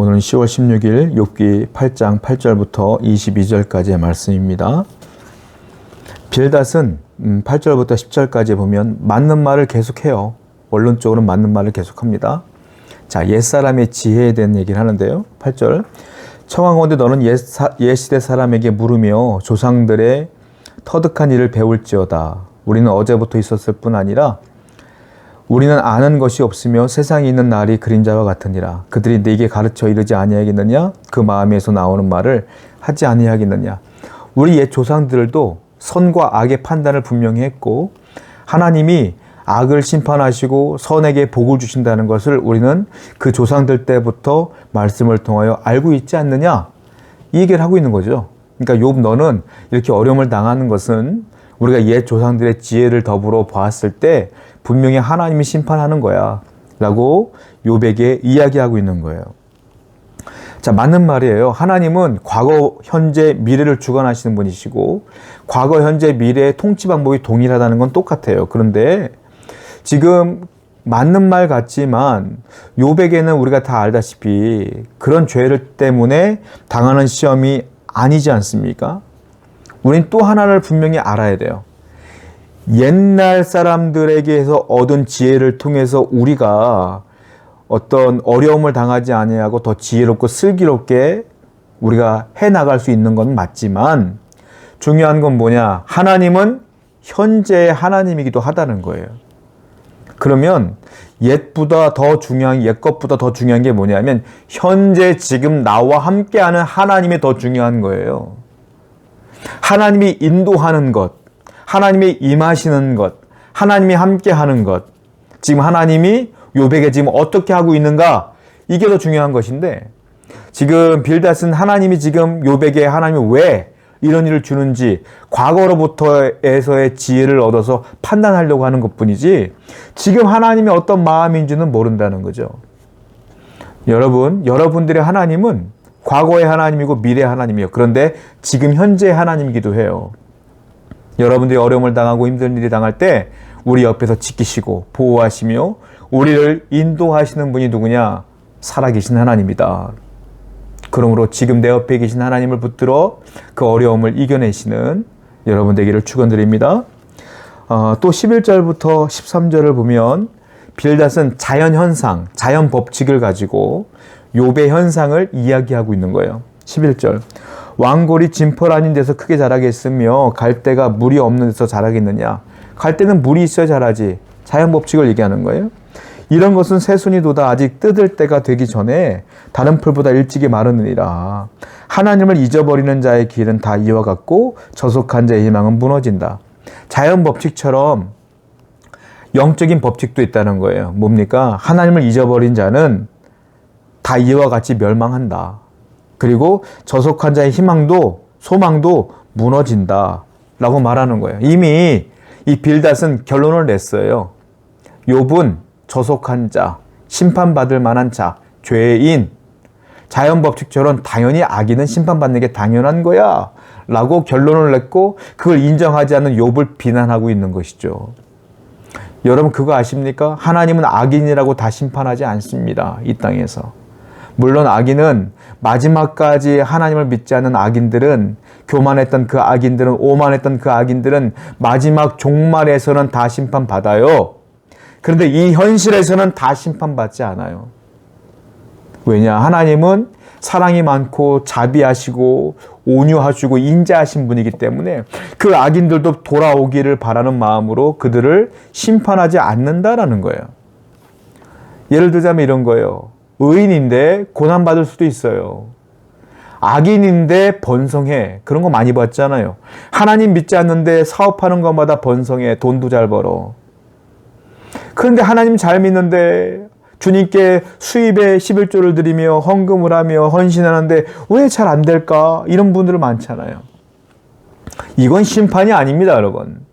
오늘은 10월 16일 욥기 8장 8절부터 22절까지의 말씀입니다. 빌닷은 8절부터 10절까지 보면 맞는 말을 계속해요. 원론적으로는 맞는 말을 계속합니다. 자, 옛사람의 지혜에 대한 얘기를 하는데요. 8절 청하건대 너는 옛시대 사람에게 물으며 조상들의 터득한 일을 배울지어다. 우리는 어제부터 있었을 뿐 아니라 우리는 아는 것이 없으며 세상에 있는 날이 그림자와 같으니라. 그들이 네게 가르쳐 이르지 아니하겠느냐? 그 마음에서 나오는 말을 하지 아니하겠느냐? 우리 옛 조상들도 선과 악의 판단을 분명히 했고 하나님이 악을 심판하시고 선에게 복을 주신다는 것을 우리는 그 조상들 때부터 말씀을 통하여 알고 있지 않느냐? 이 얘기를 하고 있는 거죠. 그러니까 욥 너는 이렇게 어려움을 당하는 것은 우리가 옛 조상들의 지혜를 더불어 보았을 때 분명히 하나님이 심판하는 거야 라고 욥에게 이야기하고 있는 거예요. 자, 맞는 말이에요. 하나님은 과거, 현재, 미래를 주관하시는 분이시고 과거, 현재, 미래의 통치 방법이 동일하다는 건 똑같아요. 그런데 지금 맞는 말 같지만 욥에게는 우리가 다 알다시피 그런 죄를 때문에 당하는 시험이 아니지 않습니까? 우린 또 하나를 분명히 알아야 돼요. 옛날 사람들에게서 얻은 지혜를 통해서 우리가 어떤 어려움을 당하지 아니하고 더 지혜롭고 슬기롭게 우리가 해나갈 수 있는 건 맞지만 중요한 건 뭐냐? 하나님은 현재의 하나님이기도 하다는 거예요. 그러면 옛보다 더 중요한, 옛 것보다 더 중요한 게 뭐냐면 현재 지금 나와 함께하는 하나님이 더 중요한 거예요. 하나님이 인도하는 것, 하나님이 임하시는 것, 하나님이 함께하는 것, 지금 하나님이 욥에게 지금 어떻게 하고 있는가, 이게 더 중요한 것인데 지금 빌닷은 하나님이 지금 욥에게 하나님이 왜 이런 일을 주는지 과거로부터에서의 지혜를 얻어서 판단하려고 하는 것뿐이지 지금 하나님이 어떤 마음인지는 모른다는 거죠. 여러분들의 하나님은 과거의 하나님이고 미래의 하나님이에요. 그런데 지금 현재의 하나님이기도 해요. 여러분들이 어려움을 당하고 힘든 일이 당할 때 우리 옆에서 지키시고 보호하시며 우리를 인도하시는 분이 누구냐? 살아계신 하나님이다. 그러므로 지금 내 옆에 계신 하나님을 붙들어 그 어려움을 이겨내시는 여러분 되기를 축원드립니다. 또 11절부터 13절을 보면 빌닷은 자연현상, 자연 법칙을 가지고 욥의 현상을 이야기하고 있는 거예요. 11절 왕골이 진펄 아닌 데서 크게 자라겠으며 갈대가 물이 없는 데서 자라겠느냐? 갈대는 물이 있어야 자라지. 자연 법칙을 얘기하는 거예요. 이런 것은 새순이 돋아 아직 뜯을 때가 되기 전에 다른 풀보다 일찍이 마르느니라. 하나님을 잊어버리는 자의 길은 다 이와 같고 저속한 자의 희망은 무너진다. 자연 법칙처럼 영적인 법칙도 있다는 거예요. 뭡니까? 하나님을 잊어버린 자는 다 이와 같이 멸망한다. 그리고 저속한 자의 희망도 소망도 무너진다 라고 말하는 거예요. 이미 이 빌닷은 결론을 냈어요. 욥은 저속한 자, 심판받을 만한 자, 죄인, 자연법칙처럼 당연히 악인은 심판받는 게 당연한 거야 라고 결론을 냈고 그걸 인정하지 않는 욥을 비난하고 있는 것이죠. 여러분 그거 아십니까? 하나님은 악인이라고 다 심판하지 않습니다. 이 땅에서. 물론 악인은 마지막까지 하나님을 믿지 않는 악인들은 교만했던 그 악인들은 오만했던 그 악인들은 마지막 종말에서는 다 심판받아요. 그런데 이 현실에서는 다 심판받지 않아요. 왜냐? 하나님은 사랑이 많고 자비하시고 온유하시고 인자하신 분이기 때문에 그 악인들도 돌아오기를 바라는 마음으로 그들을 심판하지 않는다라는 거예요. 예를 들자면 이런 거예요. 의인인데 고난받을 수도 있어요. 악인인데 번성해. 그런 거 많이 봤잖아요. 하나님 믿지 않는데 사업하는 것마다 번성해. 돈도 잘 벌어. 그런데 하나님 잘 믿는데 주님께 수입에 11조를 드리며 헌금을 하며 헌신하는데 왜 잘 안 될까? 이런 분들 많잖아요. 이건 심판이 아닙니다, 여러분.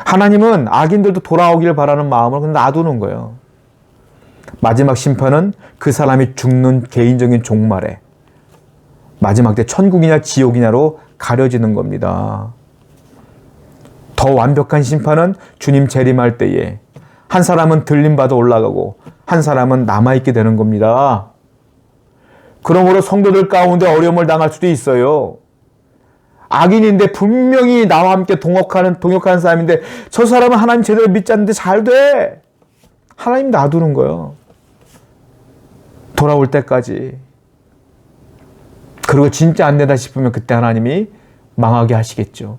하나님은 악인들도 돌아오기를 바라는 마음을 그냥 놔두는 거예요. 마지막 심판은 그 사람이 죽는 개인적인 종말에 마지막 때 천국이냐 지옥이냐로 가려지는 겁니다. 더 완벽한 심판은 주님 재림할 때에 한 사람은 들림받아 올라가고 한 사람은 남아있게 되는 겁니다. 그러므로 성도들 가운데 어려움을 당할 수도 있어요. 악인인데 분명히 나와 함께 동역하는 사람인데 저 사람은 하나님 제대로 믿지 않는데 잘 돼. 하나님 놔두는 거예요. 돌아올 때까지. 그리고 진짜 안 된다 싶으면 그때 하나님이 망하게 하시겠죠.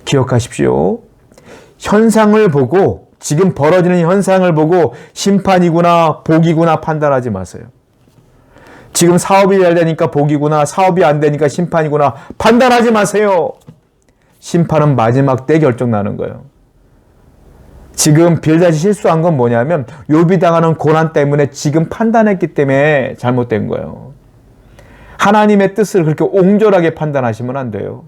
기억하십시오. 현상을 보고, 지금 벌어지는 현상을 보고 심판이구나 복이구나 판단하지 마세요. 지금 사업이 잘 되니까 복이구나, 사업이 안 되니까 심판이구나 판단하지 마세요. 심판은 마지막 때 결정나는 거예요. 지금 빌닷이 실수한 건 뭐냐면 욥이 당하는 고난 때문에 지금 판단했기 때문에 잘못된 거예요. 하나님의 뜻을 그렇게 옹졸하게 판단하시면 안 돼요.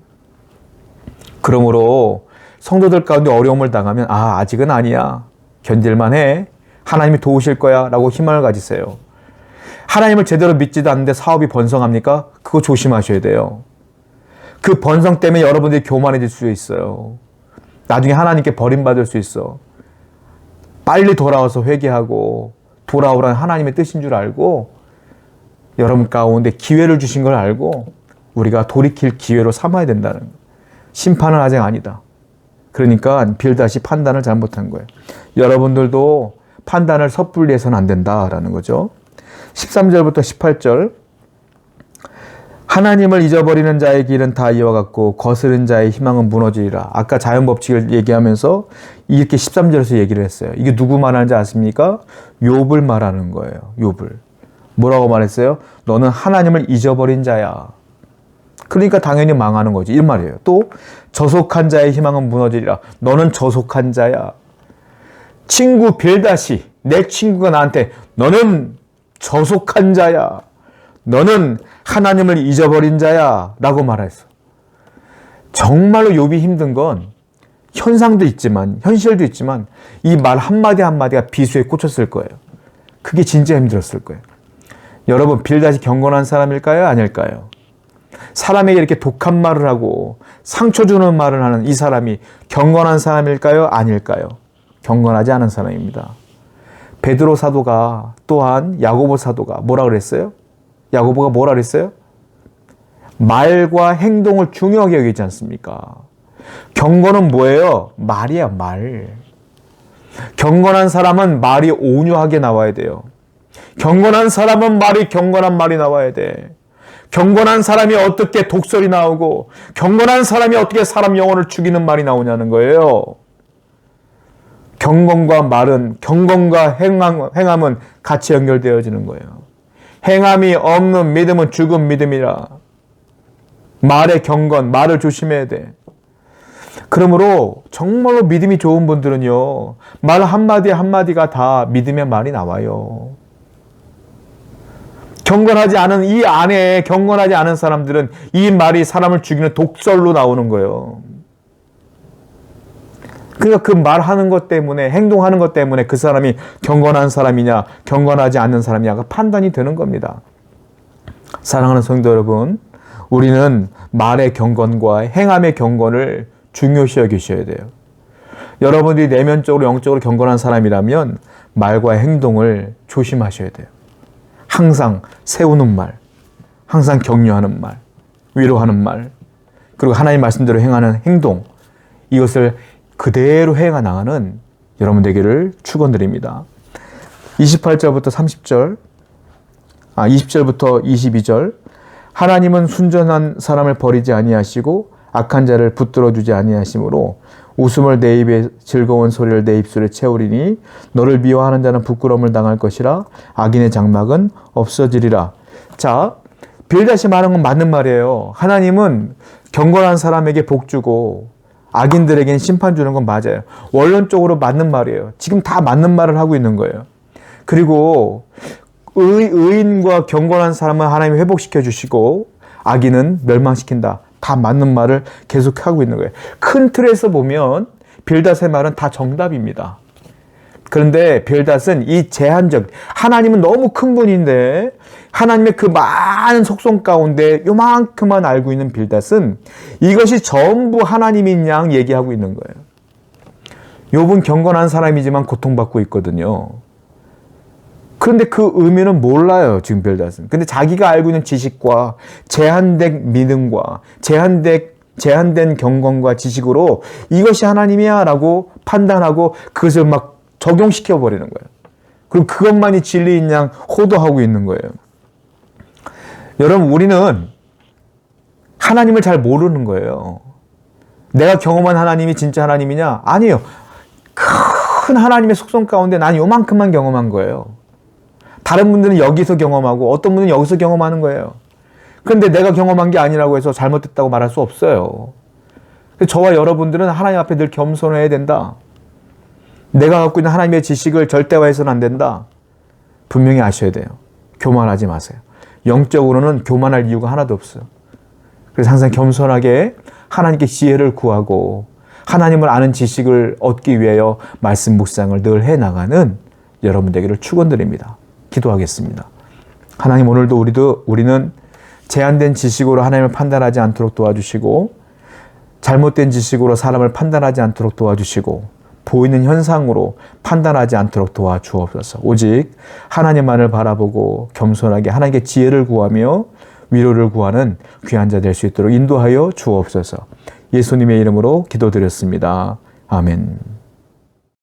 그러므로 성도들 가운데 어려움을 당하면 아직은 아니야. 견딜만 해. 하나님이 도우실 거야 라고 희망을 가지세요. 하나님을 제대로 믿지도 않는데 사업이 번성합니까? 그거 조심하셔야 돼요. 그 번성 때문에 여러분들이 교만해질 수 있어요. 나중에 하나님께 버림받을 수 있어. 빨리 돌아와서 회개하고 돌아오라는 하나님의 뜻인 줄 알고 여러분 가운데 기회를 주신 걸 알고 우리가 돌이킬 기회로 삼아야 된다는 거예요. 심판은 아직 아니다. 그러니까 빌닷이 판단을 잘못한 거예요. 여러분들도 판단을 섣불리 해서는 안 된다라는 거죠. 13절부터 18절 하나님을 잊어버리는 자의 길은 다 이와 같고 거스른 자의 희망은 무너지리라. 아까 자연법칙을 얘기하면서 이렇게 13절에서 얘기를 했어요. 이게 누구 말하는지 아십니까? 욥을 말하는 거예요. 욥을. 뭐라고 말했어요? 너는 하나님을 잊어버린 자야. 그러니까 당연히 망하는 거지. 이 말이에요. 또 저속한 자의 희망은 무너지리라. 너는 저속한 자야. 친구 빌닷이 내 친구가 나한테 너는 저속한 자야. 너는 하나님을 잊어버린 자야 라고 말했어. 정말로 욥이 힘든 건 현상도 있지만 현실도 있지만 이 말 한마디 한마디가 비수에 꽂혔을 거예요. 그게 진짜 힘들었을 거예요. 여러분 빌닷이 경건한 사람일까요? 아닐까요? 사람에게 이렇게 독한 말을 하고 상처 주는 말을 하는 이 사람이 경건한 사람일까요? 아닐까요? 경건하지 않은 사람입니다. 베드로 사도가 또한 야고보 사도가 뭐라 그랬어요? 야고보가 뭐라 그랬어요? 말과 행동을 중요하게 여기지 않습니까? 경건은 뭐예요? 말이야, 말. 경건한 사람은 말이 온유하게 나와야 돼요. 경건한 사람은 말이 경건한 말이 나와야 돼. 경건한 사람이 어떻게 독설이 나오고 경건한 사람이 어떻게 사람 영혼을 죽이는 말이 나오냐는 거예요. 경건과 행함은 같이 연결되어지는 거예요. 행함이 없는 믿음은 죽은 믿음이라. 말의 경건, 말을 조심해야 돼. 그러므로 정말로 믿음이 좋은 분들은요, 말 한마디 한마디가 다 믿음의 말이 나와요. 경건하지 않은 이 안에 경건하지 않은 사람들은 이 말이 사람을 죽이는 독설로 나오는 거예요. 그러니까 그 말하는 것 때문에 행동하는 것 때문에 그 사람이 경건한 사람이냐 경건하지 않는 사람이냐가 판단이 되는 겁니다. 사랑하는 성도 여러분, 우리는 말의 경건과 행함의 경건을 중요시 여기셔야 돼요. 여러분들이 내면적으로 영적으로 경건한 사람이라면 말과 행동을 조심하셔야 돼요. 항상 세우는 말, 항상 격려하는 말, 위로하는 말, 그리고 하나님 말씀대로 행하는 행동, 이것을 그대로 행해 나가는 여러분 되기를 축원드립니다. 28절부터 30절, 20절부터 22절. 하나님은 순전한 사람을 버리지 아니하시고 악한 자를 붙들어 주지 아니하시므로 웃음을 내 입에 즐거운 소리를 내 입술에 채우리니 너를 미워하는 자는 부끄러움을 당할 것이라 악인의 장막은 없어지리라. 자, 빌닷이 말한 건 맞는 말이에요. 하나님은 경건한 사람에게 복 주고 악인들에게는 심판 주는 건 맞아요. 원론적으로 맞는 말이에요. 지금 다 맞는 말을 하고 있는 거예요. 그리고 의인과 경건한 사람은 하나님이 회복시켜 주시고 악인은 멸망시킨다. 다 맞는 말을 계속하고 있는 거예요. 큰 틀에서 보면 빌닷의 말은 다 정답입니다. 그런데 빌닷은 이 제한적, 하나님은 너무 큰 분인데 하나님의 그 많은 속성 가운데 요만큼만 알고 있는 빌닷은 이것이 전부 하나님인 양 얘기하고 있는 거예요. 욥은 경건한 사람이지만 고통받고 있거든요. 그런데 그 의미는 몰라요, 지금 빌닷은. 근데 자기가 알고 있는 지식과 제한된 믿음과 제한된 경건과 지식으로 이것이 하나님이야 라고 판단하고 그것을 막 적용시켜 버리는 거예요. 그리고 그것만이 진리인 양 호도하고 있는 거예요. 여러분, 우리는 하나님을 잘 모르는 거예요. 내가 경험한 하나님이 진짜 하나님이냐? 아니에요. 큰 하나님의 속성 가운데 난 요만큼만 경험한 거예요. 다른 분들은 여기서 경험하고 어떤 분은 여기서 경험하는 거예요. 그런데 내가 경험한 게 아니라고 해서 잘못됐다고 말할 수 없어요. 저와 여러분들은 하나님 앞에 늘 겸손해야 된다. 내가 갖고 있는 하나님의 지식을 절대화해서는 안 된다. 분명히 아셔야 돼요. 교만하지 마세요. 영적으로는 교만할 이유가 하나도 없어요. 그래서 항상 겸손하게 하나님께 지혜를 구하고 하나님을 아는 지식을 얻기 위하여 말씀 묵상을 늘 해나가는 여러분 되기를 축원드립니다. 기도하겠습니다. 하나님, 오늘도 우리는 제한된 지식으로 하나님을 판단하지 않도록 도와주시고 잘못된 지식으로 사람을 판단하지 않도록 도와주시고 보이는 현상으로 판단하지 않도록 도와주옵소서. 오직 하나님만을 바라보고 겸손하게 하나님께 지혜를 구하며 위로를 구하는 귀한 자 될 수 있도록 인도하여 주옵소서. 예수님의 이름으로 기도드렸습니다. 아멘.